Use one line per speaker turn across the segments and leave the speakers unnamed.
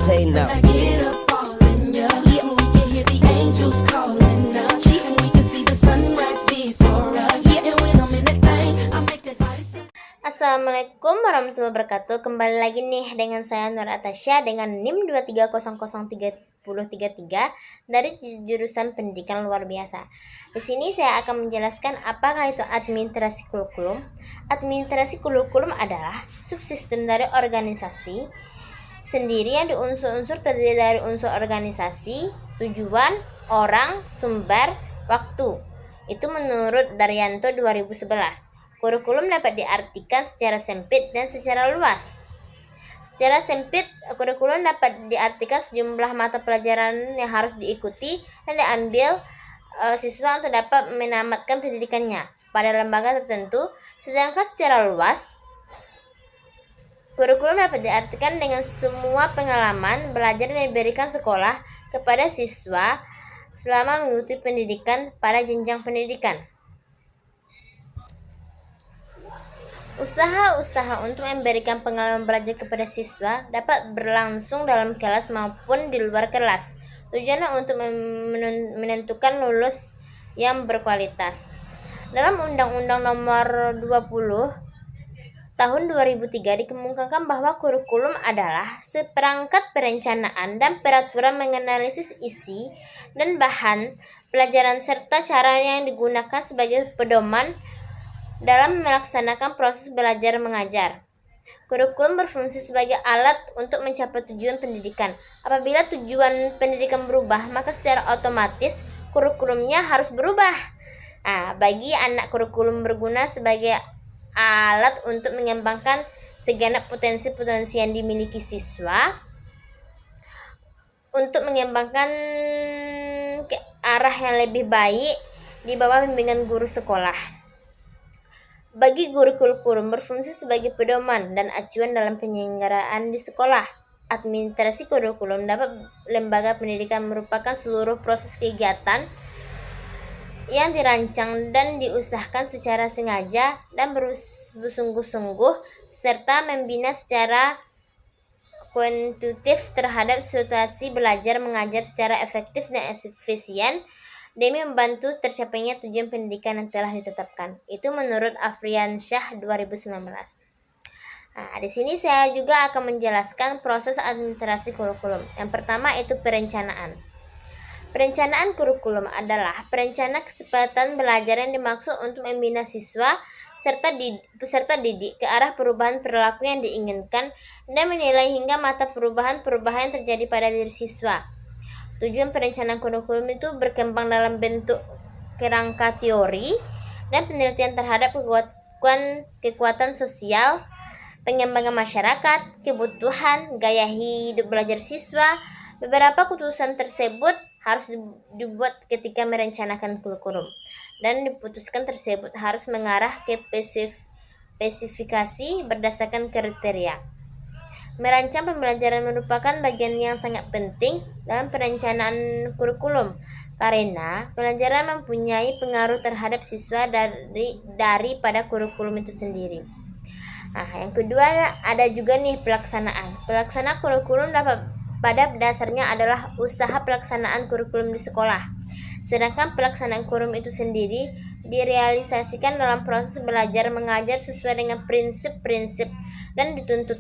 say no.
When I get up all in ya, we can hear the angels calling us, and we can see the sunrise before us. And when I'm in that thing, I make that body say.
Assalamualaikum warahmatullahi wabarakatuh. Kembali lagi nih dengan saya Nur Atasya dengan NIM 2300333 dari jurusan Pendidikan Luar Biasa. Di sini saya akan menjelaskan apakah itu administrasi kurikulum. Administrasi kurikulum adalah subsistem dari organisasi sendiri yang diunsur-unsur terdiri dari unsur organisasi, tujuan, orang, sumber, waktu. Itu menurut Daryanto 2011. Kurikulum dapat diartikan secara sempit dan secara luas. Secara sempit, kurikulum dapat diartikan sejumlah mata pelajaran yang harus diikuti dan diambil siswa untuk dapat menamatkan pendidikannya pada lembaga tertentu. Sedangkan secara luas, kurikulum dapat diartikan dengan semua pengalaman belajar yang diberikan sekolah kepada siswa selama mengikuti pendidikan pada jenjang pendidikan. Usaha-usaha untuk memberikan pengalaman belajar kepada siswa dapat berlangsung dalam kelas maupun di luar kelas. Tujuannya untuk menentukan lulus yang berkualitas. Dalam Undang-Undang Nomor 20 Tahun 2003 dikemukakan bahwa kurikulum adalah seperangkat perencanaan dan peraturan menganalisis isi dan bahan pelajaran serta cara yang digunakan sebagai pedoman dalam melaksanakan proses belajar mengajar. Kurikulum berfungsi sebagai alat untuk mencapai tujuan pendidikan. Apabila tujuan pendidikan berubah, maka secara otomatis kurikulumnya harus berubah. Bagi anak kurikulum berguna sebagai alat untuk mengembangkan segenap potensi-potensi yang dimiliki siswa untuk mengembangkan ke arah yang lebih baik di bawah bimbingan guru sekolah. Bagi guru kurikulum berfungsi sebagai pedoman dan acuan dalam penyelenggaraan di sekolah. Administrasi kurikulum dapat lembaga pendidikan merupakan seluruh proses kegiatan yang dirancang dan diusahakan secara sengaja dan bersungguh-sungguh serta membina secara kuantitatif terhadap situasi belajar mengajar secara efektif dan efisien demi membantu tercapainya tujuan pendidikan yang telah ditetapkan. Itu menurut Afriansyah 2019. Di sini saya juga akan menjelaskan proses administrasi kurikulum. Yang pertama itu perencanaan. Perencanaan kurikulum adalah perencana kesempatan belajar yang dimaksud untuk membina siswa serta peserta didik ke arah perubahan perilaku yang diinginkan dan menilai hingga mata perubahan-perubahan yang terjadi pada diri siswa. Tujuan perencanaan kurikulum itu berkembang dalam bentuk kerangka teori dan penelitian terhadap kekuatan sosial, pengembangan masyarakat, kebutuhan, gaya hidup belajar siswa. Beberapa keputusan tersebut harus dibuat ketika merencanakan kurikulum dan diputuskan tersebut harus mengarah ke spesifikasi berdasarkan kriteria. Merancang pembelajaran merupakan bagian yang sangat penting dalam perencanaan kurikulum karena pembelajaran mempunyai pengaruh terhadap siswa daripada kurikulum itu sendiri. Yang kedua ada juga nih pelaksanaan. Pelaksanaan kurikulum pada dasarnya adalah usaha pelaksanaan kurikulum di sekolah. Sedangkan pelaksanaan kurikulum itu sendiri direalisasikan dalam proses belajar mengajar sesuai dengan prinsip-prinsip dan dituntut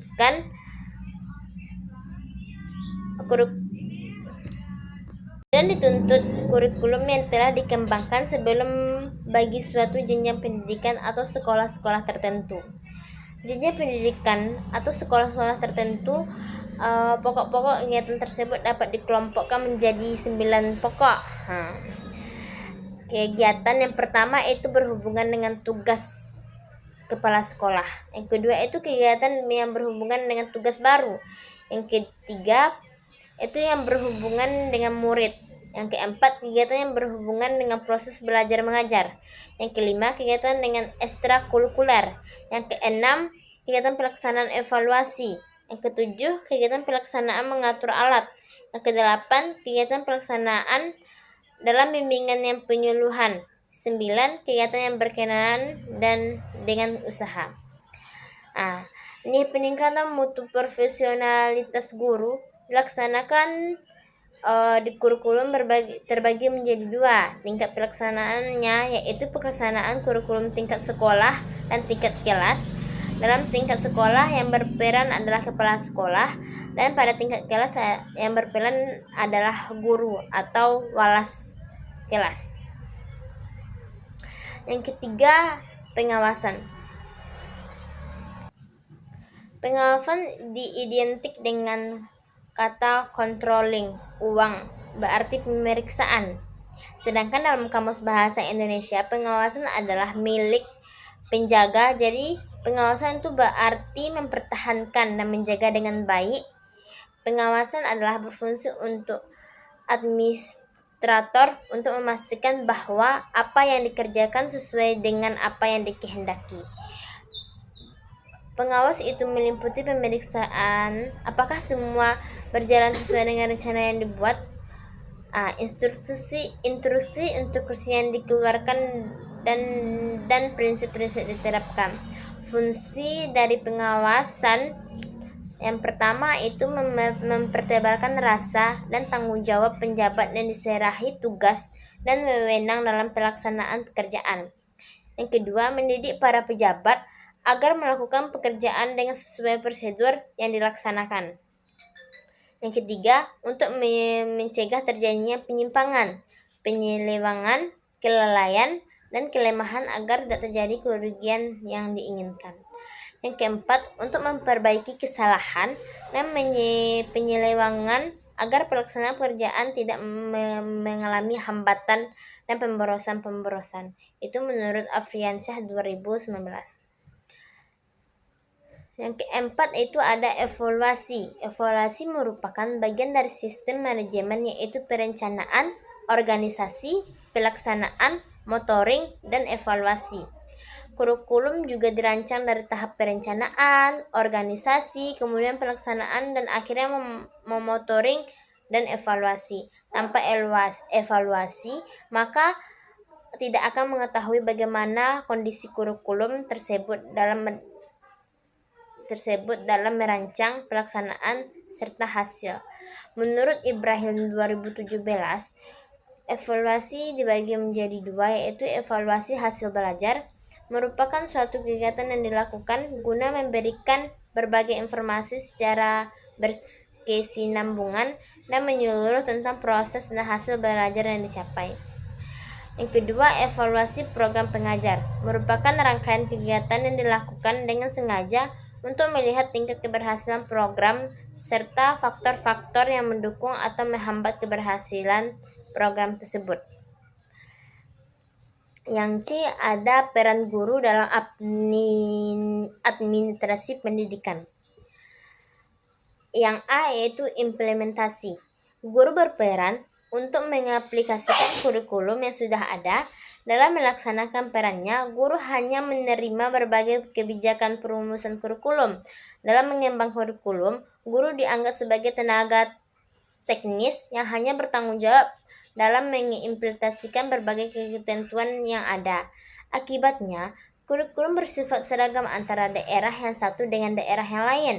kurikulum yang telah dikembangkan sebelum bagi suatu jenjang pendidikan atau sekolah-sekolah tertentu. Jenjang pendidikan atau sekolah-sekolah tertentu, pokok-pokok kegiatan tersebut dapat dikelompokkan menjadi 9 pokok. Kegiatan yang pertama itu berhubungan dengan tugas kepala sekolah. Yang kedua itu kegiatan yang berhubungan dengan tugas baru. Yang ketiga itu yang berhubungan dengan murid. Yang keempat kegiatan yang berhubungan dengan proses belajar mengajar. Yang kelima kegiatan dengan ekstrakurikuler. Yang keenam kegiatan pelaksanaan evaluasi. Yang ketujuh kegiatan pelaksanaan mengatur alat. Yang kedelapan kegiatan pelaksanaan dalam bimbingan yang penyuluhan. 9 kegiatan yang berkenaan dan dengan usaha. Ini peningkatan mutu profesionalitas guru dilaksanakan di kurikulum terbagi menjadi dua tingkat pelaksanaannya, yaitu pelaksanaan kurikulum tingkat sekolah dan tingkat kelas. Dalam tingkat sekolah yang berperan adalah kepala sekolah, dan pada tingkat kelas yang berperan adalah guru atau walas kelas. Yang ketiga, pengawasan. Pengawasan diidentik dengan kata controlling, uang, berarti pemeriksaan. Sedangkan dalam Kamus Bahasa Indonesia, pengawasan adalah milik penjaga. Jadi, pengawasan itu berarti mempertahankan dan menjaga dengan baik. Pengawasan adalah berfungsi untuk administrator untuk memastikan bahwa apa yang dikerjakan sesuai dengan apa yang dikehendaki. Pengawas itu meliputi pemeriksaan apakah semua berjalan sesuai dengan rencana yang dibuat, instruksi yang dikeluarkan, dan prinsip-prinsip diterapkan. Fungsi dari pengawasan yang pertama itu mempertebalkan rasa dan tanggung jawab penjabat yang diserahi tugas dan wewenang dalam pelaksanaan pekerjaan. Yang kedua, mendidik para pejabat agar melakukan pekerjaan dengan sesuai prosedur yang dilaksanakan. Yang ketiga, untuk mencegah terjadinya penyimpangan, penyelewengan, kelalaian, dan kelemahan agar tidak terjadi kerugian yang diinginkan. Yang keempat, untuk memperbaiki kesalahan dan penyelewengan agar pelaksanaan pekerjaan tidak mengalami hambatan dan pemborosan. Itu menurut Afriansyah 2019. Yang keempat itu ada evaluasi. Evaluasi merupakan bagian dari sistem manajemen, yaitu perencanaan, organisasi, pelaksanaan, monitoring, dan evaluasi. Kurikulum juga dirancang dari tahap perencanaan, organisasi, kemudian pelaksanaan, dan akhirnya memonitoring dan evaluasi. Tanpa evaluasi, maka tidak akan mengetahui bagaimana kondisi kurikulum tersebut dalam merancang, pelaksanaan, serta hasil. Menurut Ibrahim 2017, evaluasi dibagi menjadi dua, yaitu evaluasi hasil belajar, merupakan suatu kegiatan yang dilakukan guna memberikan berbagai informasi secara berkesinambungan dan menyeluruh tentang proses dan hasil belajar yang dicapai. Yang kedua, evaluasi program pengajar, merupakan rangkaian kegiatan yang dilakukan dengan sengaja untuk melihat tingkat keberhasilan program serta faktor-faktor yang mendukung atau menghambat keberhasilan program tersebut. Yang C, ada peran guru dalam administrasi pendidikan. Yang A, yaitu implementasi. Guru berperan untuk mengaplikasikan kurikulum yang sudah ada. Dalam melaksanakan perannya, guru hanya menerima berbagai kebijakan perumusan kurikulum. Dalam mengembang kurikulum, guru dianggap sebagai tenaga teknis yang hanya bertanggung jawab dalam mengimplementasikan berbagai ketentuan yang ada. Akibatnya, kurikulum bersifat seragam antara daerah yang satu dengan daerah yang lain.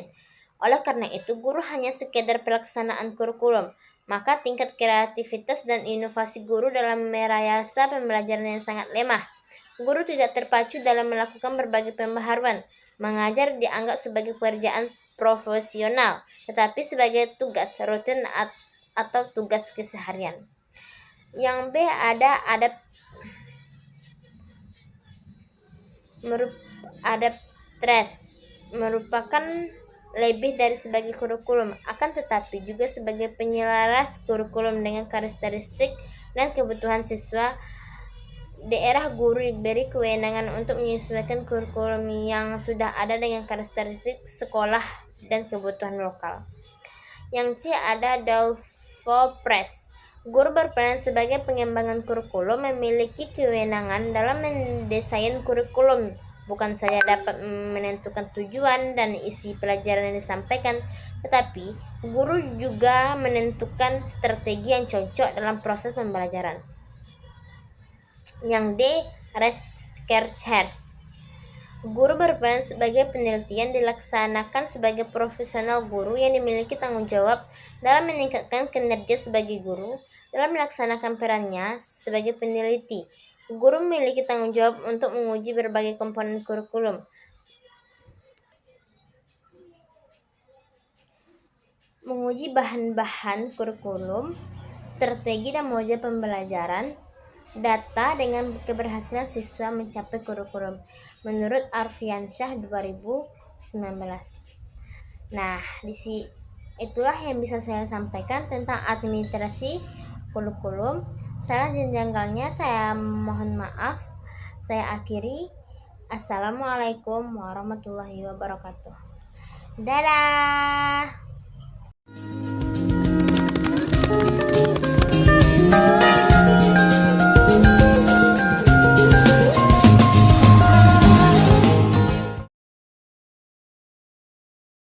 Oleh karena itu, guru hanya sekedar pelaksanaan kurikulum. Maka tingkat kreativitas dan inovasi guru dalam merayasa pembelajaran yang sangat lemah. Guru tidak terpacu dalam melakukan berbagai pembaharuan. Mengajar dianggap sebagai pekerjaan profesional, tetapi sebagai tugas rutin atau tugas keseharian. Yang B, ada adaptres, merupakan lebih dari sebagai kurikulum, akan tetapi juga sebagai penyelaras kurikulum dengan karakteristik dan kebutuhan siswa. Daerah guru diberi kewenangan untuk menyesuaikan kurikulum yang sudah ada dengan karakteristik sekolah dan kebutuhan lokal. Yang C, ada Developers. Guru berperan sebagai pengembangan kurikulum, memiliki kewenangan dalam mendesain kurikulum. Bukan saja dapat menentukan tujuan dan isi pelajaran yang disampaikan, tetapi guru juga menentukan strategi yang cocok dalam proses pembelajaran. Yang D, researchers, Guru berperan sebagai peneliti yang dilaksanakan sebagai profesional guru yang dimiliki tanggung jawab dalam meningkatkan kinerja sebagai guru dalam melaksanakan perannya sebagai peneliti. Guru memiliki tanggung jawab untuk menguji berbagai komponen kurikulum, menguji bahan-bahan kurikulum, strategi dan model pembelajaran, data dengan keberhasilan siswa mencapai kurikulum menurut Arfiansyah 2019. Nah, itulah yang bisa saya sampaikan tentang administrasi kurikulum. Salah dan janggalnya saya mohon maaf. Saya akhiri. Assalamualaikum warahmatullahi wabarakatuh. Dadah.